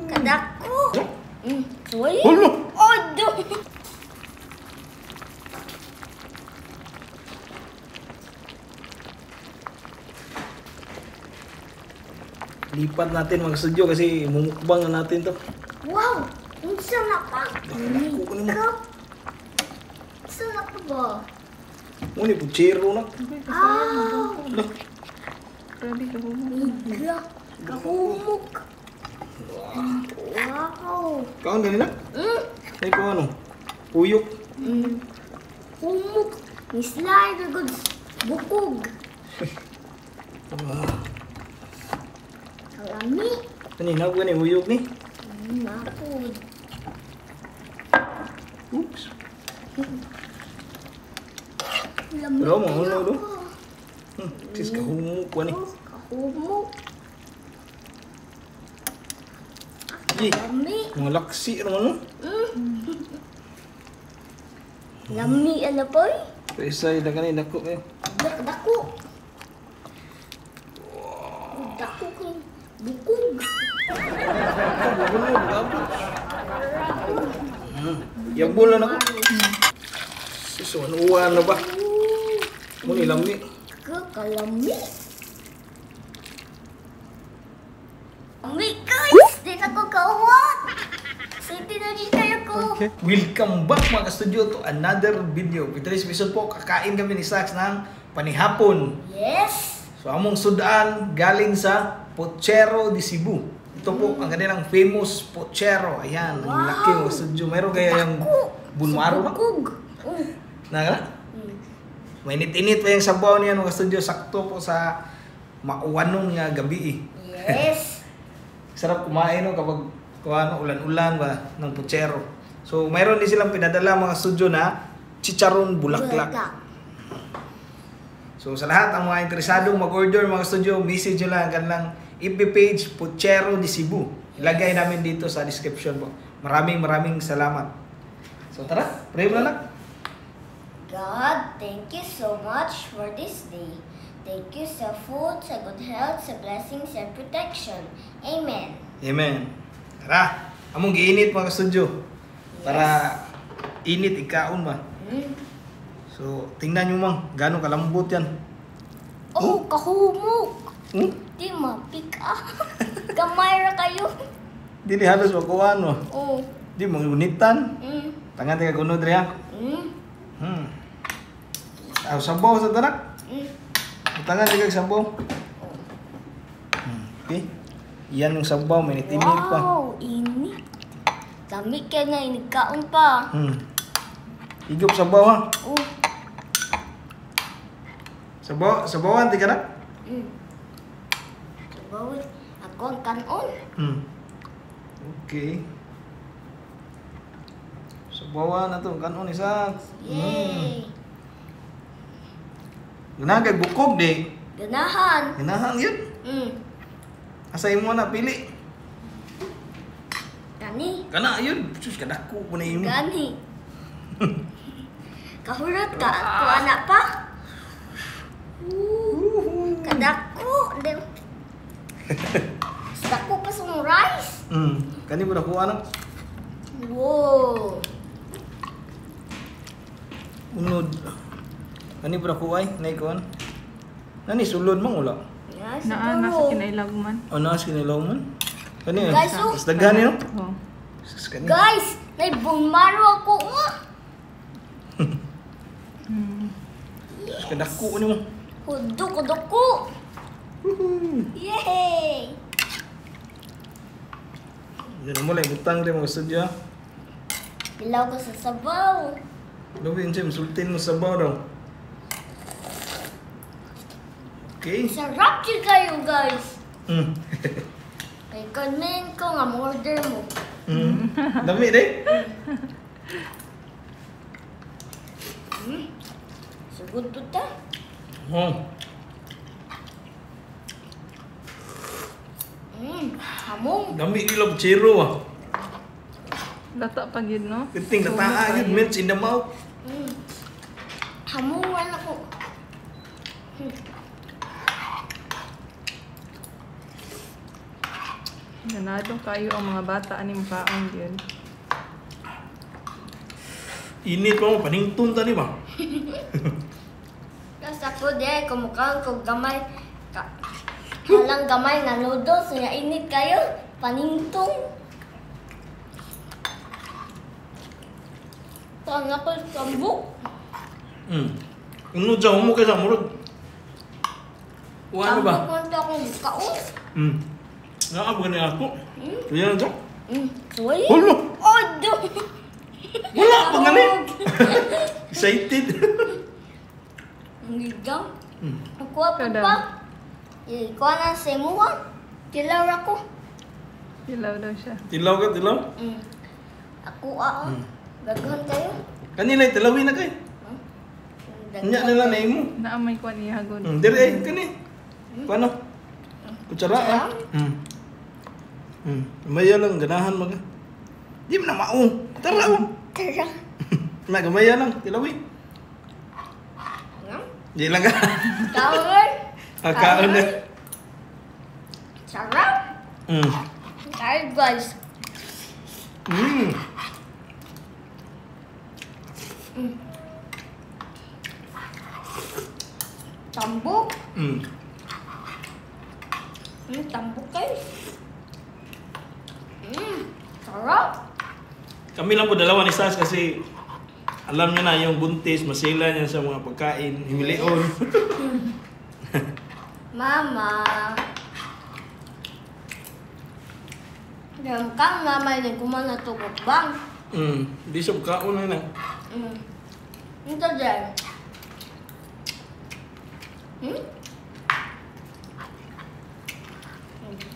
Kadako. Uy. Ulo. Odo. Lipat natin mga studio kasi mumukbang na natin to. Wow. Unsa na pa? Dako ni mo. Unsa na pa ba? Muni puchero na. Ah. Grabe ka humog. Iga. Kahumok. Wow. Kaon ganina? Ay ko ano? Puyok. Humok. Ni slide good. Bukog. Kalami. Kanina ko ni uyok ni. Mapod. Oops. Lami. Pero mo ulo do. Sis kahumok ko ni. Kahumok. Gi. Lami. Mga laksi naman no. Lami ano po? Presay da kanina ko kayo. Dako. Dako ko. Bukog. Yabol na ako. Sus, anuwan na ba? Muni lami. Kalami. Lami guys! Di na ko kawat! Siti na din kayo ko. Okay. Welcome back mga ka-studio to another video. Today's episode po, kakain kami ni Sax ng panihapon. Yes! So among sudan galing sa Pochero de Cebu. Ito po ang kanilang famous pochero. Ayan, ang laki mga studio. Meron kaya yung bunwaro ba? Bukog. Na? Mainit-init pa yung sabaw niya mga studio. Sakto po sa mauwanong nga gabi. Yes! Sarap kumain no, kapag ulan-ulan ba ng pochero. So mayroon din silang pinadala mga studio na chicharon bulaklak. So sa lahat ang mga interesadong mag-order mga studio, message nyo lang ang kanilang FB page Pochero de Cebu. Ilagay namin dito sa description po. Maraming salamat. So tara, pray mo na. God, thank you so much for this day. Thank you sa food, sa good health, sa blessings and protection. Amen. Amen. Tara, among giinit mga studio. Para init ikaon ba. So tingnan nyo mang, gano'ng kalambot yan. Oh, kahumok. Hmm? Di mapik ah. Gamay ra kayo. Dili halos makuhaan mo. Oh. Di mo unitan. Tangan taga gunod riya. Aw sabaw sa tanak. Tangan taga sabaw. Okay. Yan yung sabaw, may nitimig pa. Wow, init. Dami ka na, inigkaon pa. Higop sabaw ha. Oh. Sabawan tika na. Sabawin. Ako ang kanon. Okay. Sabawan na to, kanon isa. Yay. Gunagay bukog di. Ganahan. Ganahan yun. Asay mo na pili. Gani. Kana yun. Sus kadako ko na yun. Gani. Kahurot ka. Ako anak pa. Kadako. Dako pa sa rice. Kani mo nakuha na. Wow. Unod. Kani mo nakuha ay. Naikon. Nani sulod mo wala. Yes, Nasa siguro. kinailag man. Ano as kinilaw man? Kani yun? Guys, oh. Mas daghan yun? Oh. Sus kani. Guys, naibumaro ako. Sus kadako ni mo. Hudok. Yay! Yan mo lang butang din mga studio. Ilaw ko sa sabaw. Gawin siya, sultin mo sa baw daw. Okay. Sarap siya kayo, guys. Mm. Kay kanin ko nga order mo. Dami din. Sugod po ta. Oh. Hamong. Dami ilang chiro ah. Lata pa yun, no? Kiting nataa yun, mints in the mouth. Hamungan ako. Ganado kayo ang mga bata ani makaon yun. Init pa mo, panington tani ba? Kasi ako di, kumukaan ko gamay. Halang gamay na noodles, nga init kayo. Paningtong. Tanga ko sambok. Ano dyan mo kaysa murag? Ano ba? Sambok man ito akong kaon. Nakabagay na ako. Kaya na dyan? Uy. Hulo! Oh, do. Wala pa nga Excited. Ang gigang. Ako pa Kada. pa. Ikuha na sa imuha. Kilaw ako. Hilaw daw siya. Tilaw ka, tilaw? Ako Gagawin kayo. Kanina tilawin na kayo. Nya nila na imo. Naamay ko niya hagod. Dire ay kani. Paano? Kutsara ah. Gamaya lang ganahan mag. Di man na mao. Tara oh. Tara. Na gamaya lang tilawin. Di lang ka. Kaon. Akaon na. Sarap. Alright guys. Tambok. Tambok kayo. Sarap. Kami lang po dalawa ni Sas kasi alam niya na yung buntis, masila niya sa mga pagkain, himilion. Mama. Dalam kang mamay din kumana tubok bang. Di siya pagkaon na na. Ito dyan.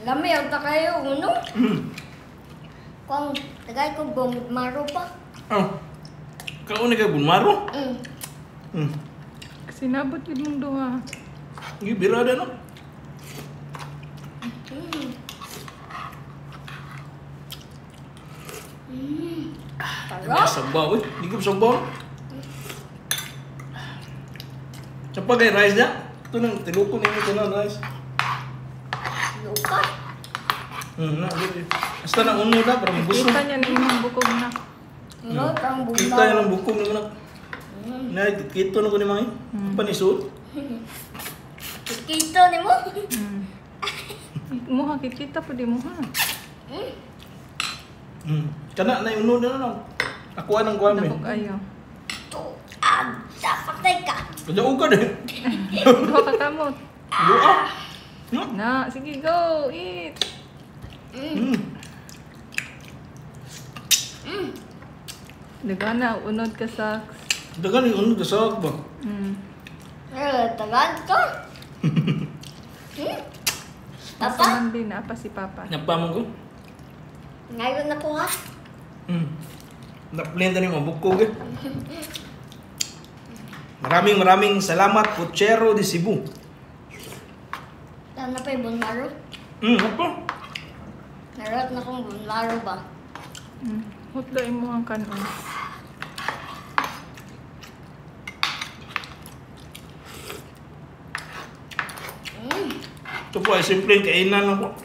Lami ang kayo, uno? Kung tagay ko bumaro pa. Kaon na kayo bunmaro? Sinabot yun mong duha. Hindi, birada no? Sarap. Sabaw eh. Hindi ko sabaw. Sapa kay rice niya? Ito nang tilukon niyo ito na rice. Luka. Na, basta na uno na para mabusog. Kita niya na yung bukog na. No, kang Kita bumaro. yan ang bukong ng anak. Na, kito na ko ni mga panisod. Kito ni mo? Muha kita po di muha. Kana na yung uno na lang. Ako anong kuwan Dapog eh. ayo. Patay ka. Kadyaw ka din. Duha ka kamot. Doa. No? Na, sige go, eat. Daga na, unod ka sa... Dagan yung uno kasawag ba? Tagan ko. Papa? Pasaman din, apa si Papa. Napamang ko? Ngayon ako ha. Naplenta ni mabukog eh. Maraming salamat Puchero de Cebu. Tama pa yung bunmaro. Apa? Narot na kong bunmaro ba? Hutloy mo ang kanon. Ito po ay simpleng kainan lang po.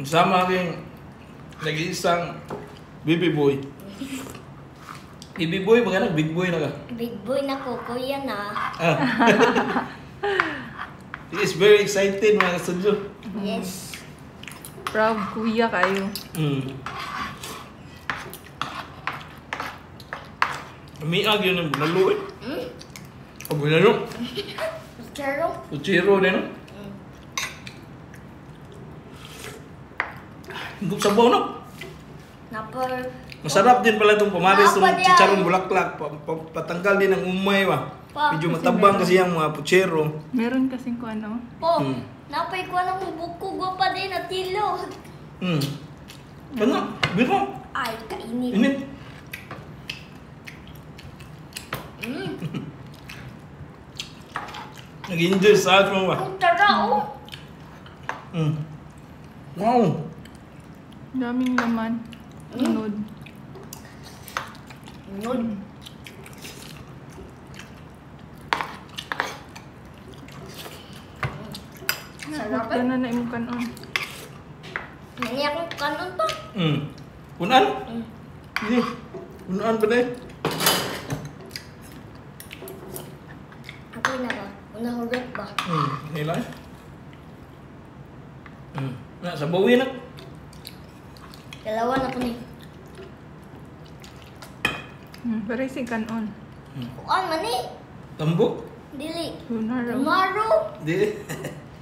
Sama aking nag-iisang baby boy. Baby boy, maganda, big boy na ka. Big boy na ko, kuya na. He is very excited mga kasadyo. Yes. Proud kuya kayo. Umiag yun ang bunalo eh. O bunalo? Charo? Puchero din no? Hinggup sabaw no? Napor. Masarap din pala itong pamaris Apa ng diyan? chicharong bulaklak. Patanggal din ang umay ba. Medyo matabang kasi yung mga puchero. Meron kasing ko ano. Po, napay ko na kung buko ko pa din at tilo. Ano? Biro? Ay, kainit. Init. Nag-enjoy sa akin ba? Ang tara, oh. Wow! Daming laman. Unod. Yun. Sarap Hotla na na imong kanon. Nani akong kanon pa. Unan? Mm. Ini. Unan ba na eh? Ako na ba? Unahugot ba? Nila eh. Sa bawi na. Dalawa na ko ni. Paray si kanon. Kuan man ni. Tambo? Dili. Lunaro. Maro. Di.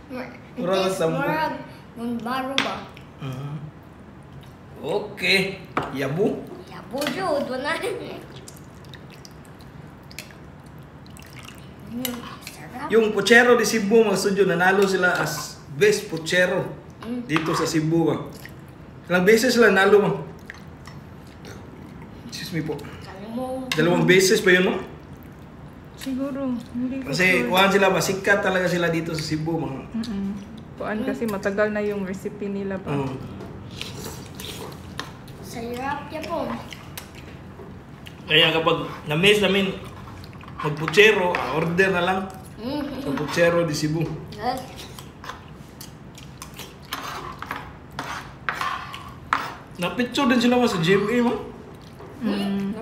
Murag It is tambo. murag maro ba? Okay. Yabu. Yabo jud wala. Sarap. Yung Puchero de Cebu, mga studio, nanalo sila as best Puchero dito sa Cebu. Ilang beses sila nalo mo? Excuse me po. Ano mo? 2 beses pa yun mo? Siguro. Hindi ko Kasi sure. kuhaan sila ba, sikat talaga sila dito sa Cebu. Mga. Kuan kasi matagal na yung recipe nila pa. Sarap ya po. Kaya kapag na-miss namin mag-Puchero, order na lang sa Puchero de Cebu. Yes. Na-picture din sila mo sa GMA mo.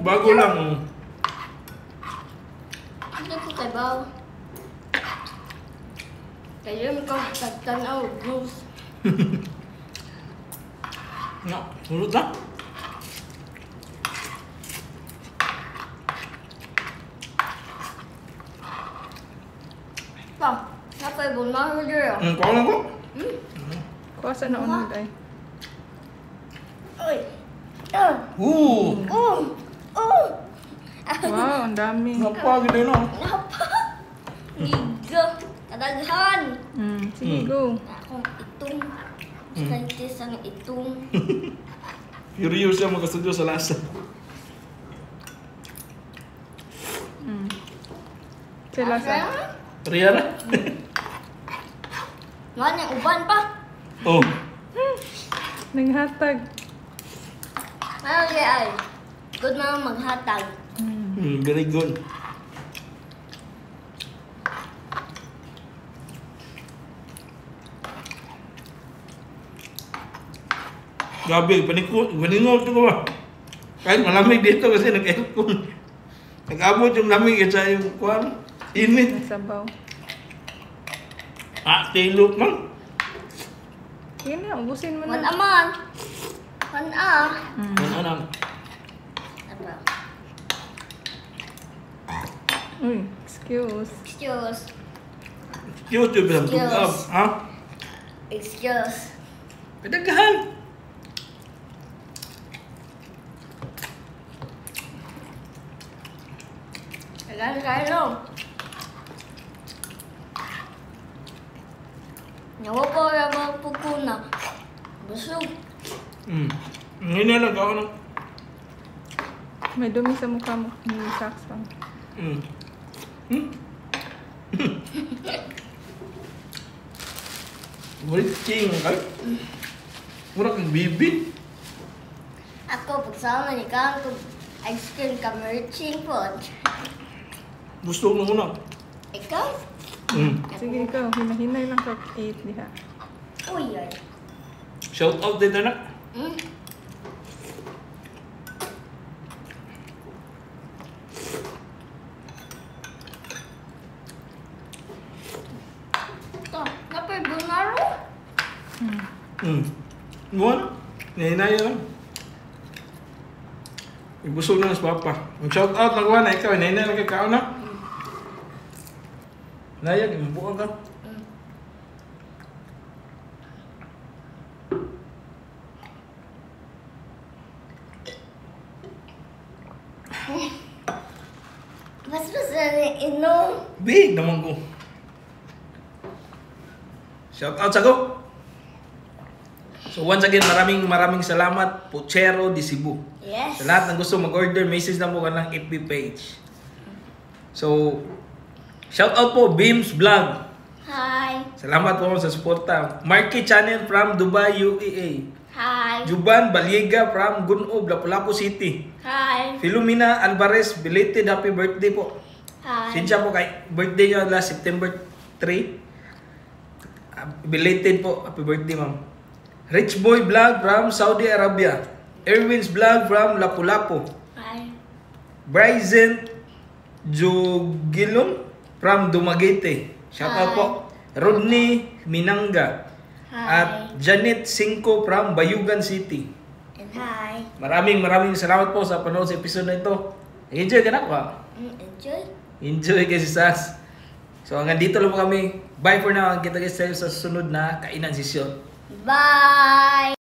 Bago lang. Ano ko kay Bao? Kaya mo kang tagtanaw, Bruce. No, ulit na. Pa, napay bunmaro dyan. Kuha lang ko. Kuha sa naunod ay. Uy! Oo. Oh! Oh! Wow, ang dami. Napagin din no. Napa! Liga! Kadaghan! Sige, go. Akong itong. Scientist ang itong. Curious siya magkastudyo sa lasa. Sila sa... Riya na. Nga yung uban pa. Oh. Nanghatag. Ano kaya ay? Good mga maghatag. Very good. Gabi, paningot ko ba? Kahit malamig dito kasi nag-aircon. Nag-abot yung lamig at sa yung kuwan. Init. Nasabaw. Tilok man. Sige na, ubusin mo Wan na. aman. Wan ah. Ano? Ano? Uy, excuse. Excuse. Cute yung bilang Skills. tugab. Ha? Excuse. Padagahan. Kailan kayo? Nawa po yung mga pugkuna. Busog. Ngayon na lang ako ng... May dumi sa mukha mo ni Saxon. Waliking kay. Mura kang bibi. Ako, pagsama ni Kang, ice cream ka merching po. Gusto mo na. Ikaw? Sige, ikaw. Hinahinay lang ka 8 diha. Uy, ay. Shout out din na. Hmm? Ito, napay bunaro? Mo na. Nahinaya lang. Ibusog na sa papa. Ang shout out lang na ikaw. Nahinaya lang kay kao na. Nayag, imbuka ka. Mas na inom. Big naman ko. Shout out sa ko. So once again, maraming salamat Puchero de Cebu. Yes. Sa lahat ng gusto mag-order, message lang po ka ng FB page. So, shout out po Beams Vlog. Hi. Salamat po sa suporta. Marky Channel from Dubai, UAE. Hi. Juban Baliega from Gunob, Lapu-Lapu City. Hi. Filomena Alvarez, belated happy birthday po. Hi. Sinsya po kay birthday niya last September 3. Belated po. Happy birthday, ma'am. Rich Boy Vlog from Saudi Arabia. Erwin's Vlog from Lapu-Lapu. Hi. Bryzen Jugilong from Dumaguete. Shout out Hi. po. Rodney Minanga. Hi. At Janet Cinco from Bayugan City. And hi. Maraming salamat po sa panood sa episode na ito. Enjoy ka na ba? Enjoy. Enjoy kasi Sas. So hanggang dito lang po kami. Bye for now. Kita guys tayo sa susunod na kainan session. Bye.